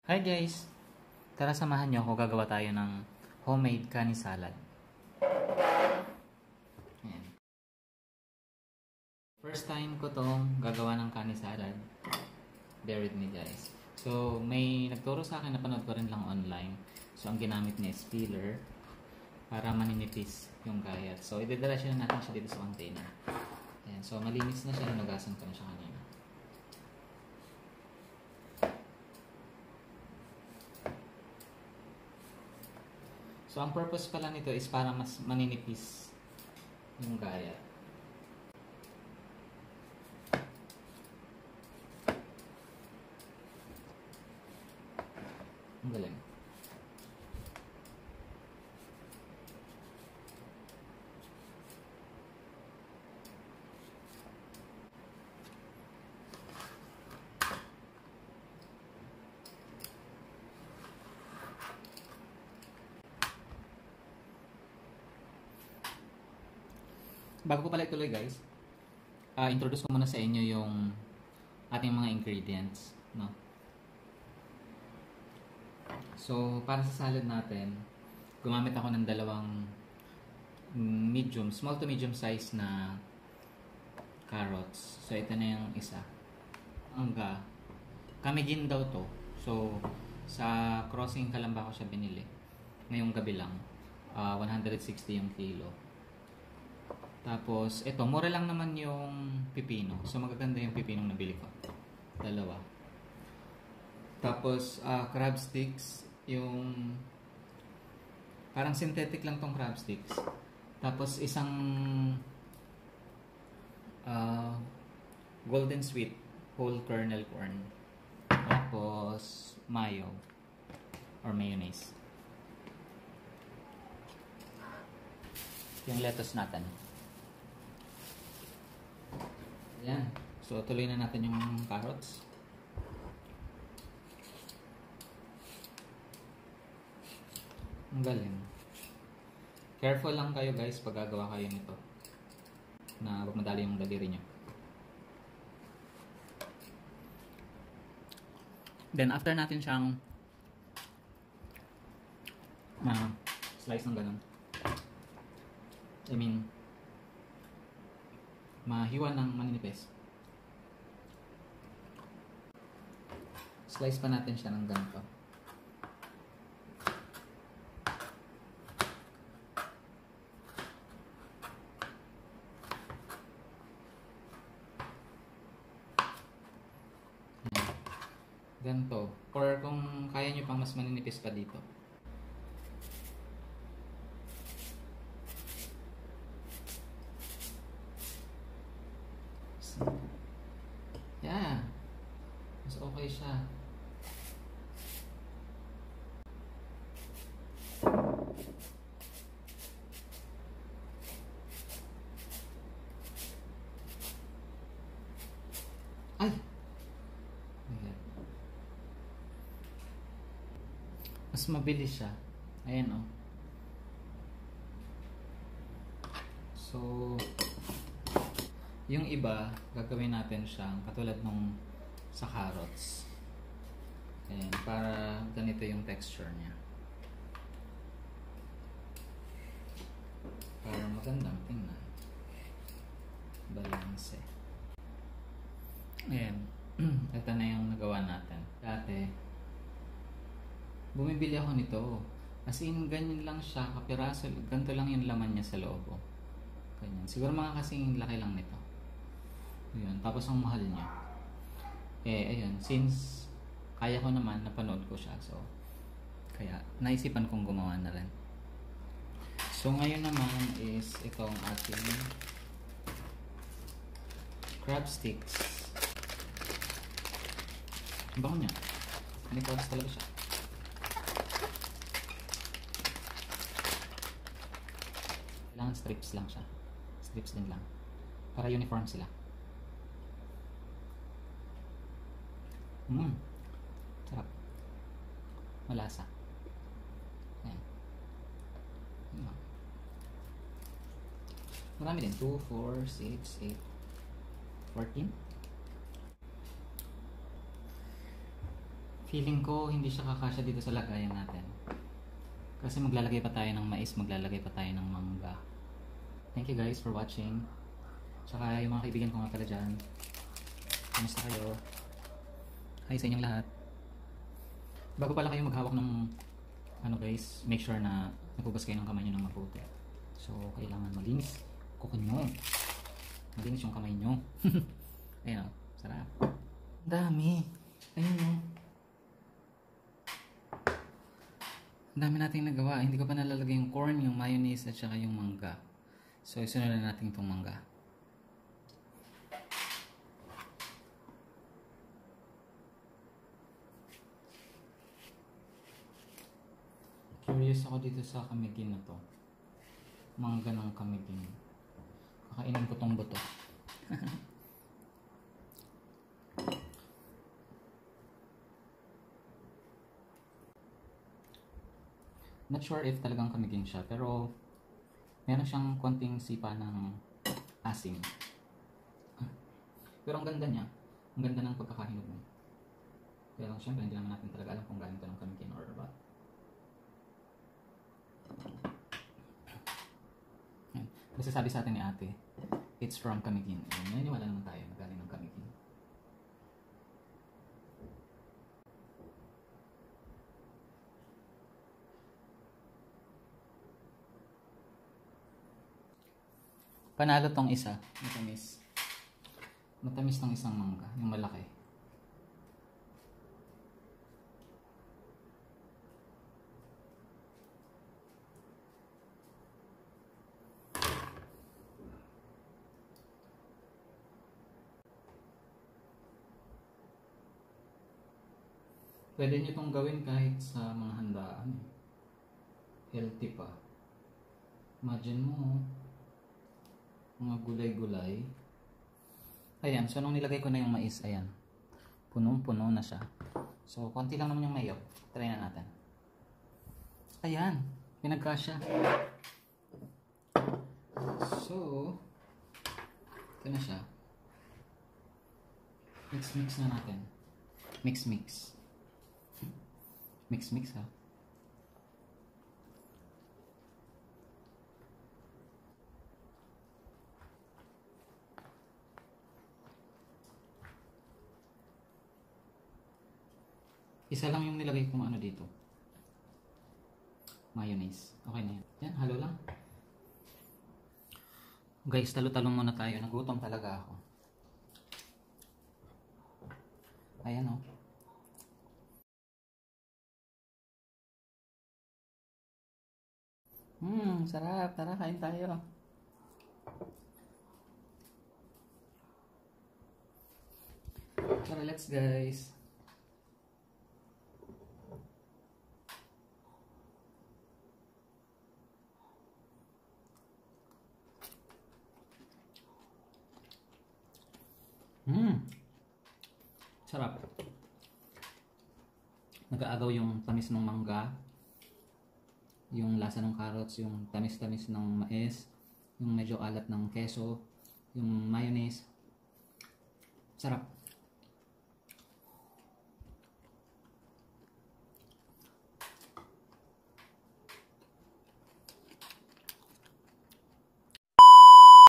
Hi guys! Tara samahan nyo ako, gagawa tayo ng homemade kani salad. Ayan. First time ko tong gagawa ng kani salad. Bear with me guys. So, may nagturo sa akin, napanood ko rin lang online. So, ang ginamit niya is peeler para maninipis yung gayat. So, idedala natin siya dito sa container. Ayan. So, malinis na siya. Hinugasan ko na siya kanina. So, ang purpose pala nito is para mas maninipis yung gaya. Ang galing. Bago ko pala ituloy guys, introduce ko muna sa inyo yung ating mga ingredients, no? So, para sa salad natin, gumamit ako ng dalawang small to medium size na carrots. So, ito na yung isa. Kamigin daw to. So, sa crossing Kalamba ko siya binili. Ngayong gabi lang. 160 yung kilo. Tapos, ito, mura lang naman yung pipino. So, magaganda yung pipinong nabili ko. Dalawa. Tapos, crab sticks. Yung parang synthetic lang tong crab sticks. Tapos, isang golden sweet whole kernel corn. Tapos, mayo or mayonnaise. Yung lettuce natin. Yan. So, tuloy na natin yung carrots. Ang galing. Careful lang kayo guys pag gagawa kayo nito. Na huwag madali yung daliri nyo. Then, after natin siyang slice ng ganun. Mahiwa ng maninipis. Slice pa natin siya ng ganito. Ganito. Or kung kaya nyo pang mas maninipis pa dito. Yeah. Mas okay siya. Ay! Mas mabilis siya. Ayan o. So, yung iba, gagawin natin siyang katulad nung sa carrots. Ayan, para ganito yung texture niya. Para magandang tingnan. Balance. Ayan. Ito na yung nagawa natin. Dati, bumibili ako nito. As in, ganyan lang siya, kapiraso. Ganito lang yung laman niya sa loob. Ganyan. Siguro mga kasing laki lang nito. Ayan. Tapos ang mahal niya. Ayun. Since kaya ko naman, napanood ko siya. So, kaya naisipan kong gumawa na rin. So, ngayon naman is itong ating crab sticks. Ang bango niya. Manipis talaga siya. Kailangan strips lang siya. Strips din lang. Para uniform sila. Sarap. Malasa. Ayan. Marami din. 2, 4, 6, 8, 14. Feeling ko hindi siya kakasya dito sa lagayan natin. Kasi maglalagay pa tayo ng mais, maglalagay pa tayo ng mangga. Thank you guys for watching. Tsaka yung mga kaibigan ko nga pala dyan. Kamusta kayo? Hi sa inyong lahat. Bago pala kayo maghawak ng ano guys, make sure na naghugas kayo ng kamay nyo ng mabuti. So, kailangan malinis kuko nyo. Malinis yung kamay nyo. Ayun o, sarap. Dami. Ayun o. Ang dami nating nagawa. Hindi ko pa nalalagay yung corn, yung mayonnaise at saka yung mangga. So, isunod na natin itong mangga. Curious ako dito sa kamigin na to. Mangga ng kamigin. Kakainin ko tong buto. Not sure if talagang kamigin siya, pero meron siyang konting sipa ng asim. Pero ang ganda niya. Ang ganda ng pagkakahinog mo. Pero syempre hindi naman natin talaga alam kung galing ito ng kamigin or what. Basta sabi sa atin ni ate, it's from kamigin. Naniniwala naman tayo na galing ng kamigin. Panalo tong isa. Matamis. Matamis tong isang mangga. Yung malaki. Pwede nyo itong gawin kahit sa mga handaan. Healthy pa. Imagine mo, mga gulay-gulay. Ayan, so nung nilagay ko na yung mais, ayan. Punong-puno na siya. So, konti lang naman yung mayo. Try na natin. Ayan, pinagkasya. So, ito na siya. Mix-mix na natin. Mix-mix. Mix-mix ha. Isa lang yung nilagay kong ano dito. Mayonnaise. Okay na yan. Yan, halo lang. Guys, talo-talong muna tayo. Nagutom talaga ako. Ayan o. Sarap. Tara, kain tayo. Tara, let's guys. Sarap. Nag-aagaw yung tamis ng mangga, yung lasa ng carrots, yung tamis-tamis ng mais, yung medyo alat ng keso, yung mayonnaise. Sarap.